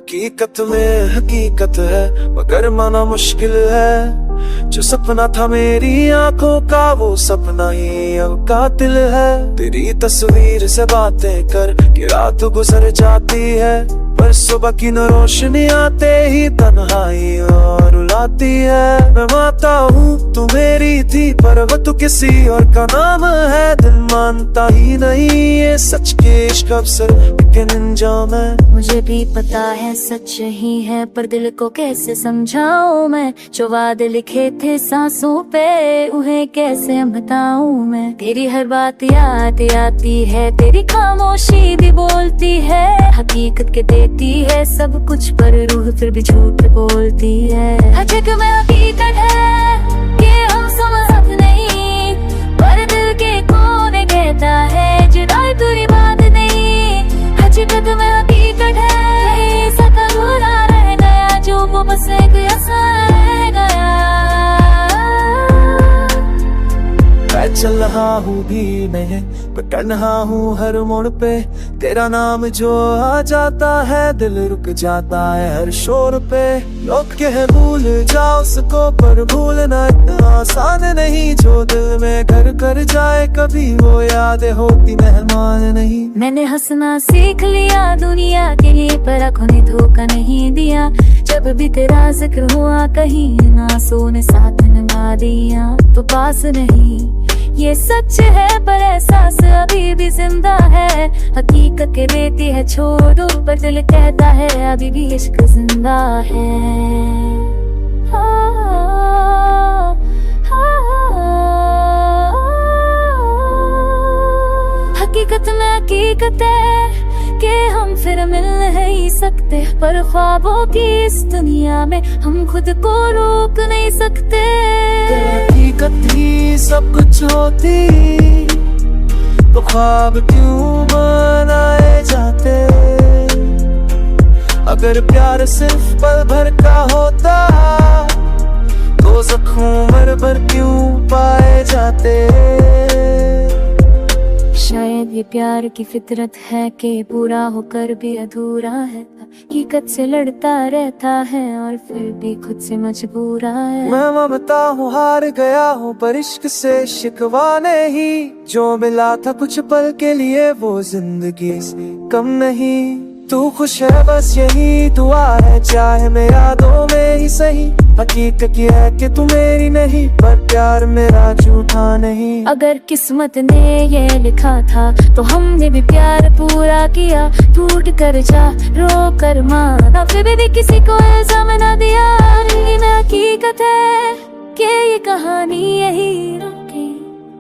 हकीकत में हकीकत है मगर माना मुश्किल है। जो सपना था मेरी आंखों का वो सपना ही अब कातिल है। तेरी तस्वीर से बातें कर कि रात गुजर जाती है, पर सुबह की न रोशनी आते ही तन्हाई और रुलाती है। मैं मानता हूँ तू मेरी थी पर वो तू किसी और का नाम है। दिल मानता ही नहीं ये सच के इश्क अवसर लेकिन अंजाम है। मुझे भी पता है सच ही है पर दिल को कैसे समझाऊं मैं। जो वादे लिखे थे सांसों पे उन्हें कैसे बताऊं मैं। तेरी हर बात याद आती है, तेरी खामोशी भी बोलती है। हकीकत के देती है सब कुछ पर रूह फिर भी झूठ बोलती है। हकीकत में हकीकत है कि हम समझ नहीं, पर दिल के कोने कहता है जुदाई तुरी बात नहीं। हकीकत में हकीकत है सच अधूरा रह गया जो वो बस एक ऐसा रह गया। मैं चल रहा हूँ भी नहीं पर तन्हा हूँ हर मोड़ पे। तेरा नाम जो आ जाता है दिल रुक जाता है हर शोर पे। लोग कहे भूल जाओ उसको पर भूलना इतना आसान नहीं। जो दिल में घर कर जाए कभी वो यादें होती मेहमान नहीं। मैंने हंसना सीख लिया दुनिया के लिए पर आँखों ने धोखा नहीं दिया। जब भी तेरा जिक्र हुआ कहीं आंसू ने साथ निभा दिया। तो पास नहीं ये सच है पर एहसास अभी भी जिंदा है। हकीकत के देती है छोड़ो पर दिल कहता है अभी भी इश्क जिंदा है। हकीकत में हकीकत है कि हम फिर मिल नहीं सकते, पर ख्वाबों की इस दुनिया में हम खुद को रोक नहीं सकते। हकीकत ही सब कुछ होती तो ख्वाब क्यों बनाए जाते। अगर प्यार सिर्फ पल भर का होता तो जख्मों भर भर क्यों पाए जाते। शायद ये प्यार की फितरत है कि पूरा होकर भी अधूरा है। हकीकत से लड़ता रहता है और फिर भी खुद से मजबूरा है। मैं मानता हूँ हार गया हूँ पर इश्क से शिकवा नहीं। जो मिला था कुछ पल के लिए वो जिंदगी से कम नहीं। तू खुश है बस यही दुआ है चाहे मैं यादों में ही सही। हकीकत ये है कि तू मेरी नहीं पर प्यार मेरा झूठा नहीं। अगर किस्मत ने ये लिखा था तो हमने भी प्यार पूरा किया। टूट कर जा रो कर माना फिर भी किसी को इल्जाम ना दिया। लेकिन हकीकत है कि ये कहानी यही रुकी,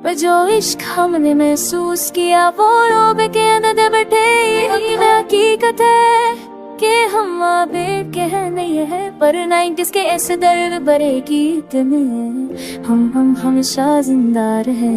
पर जो इश्क हमने महसूस किया वो रोब के अंदर बैठे। लेकिन हकीकत है कि हम आबिद के हैं नहीं है, पर 90s के ऐसे दर्द भरे गीत में हम हमेशा जिंदा रहे।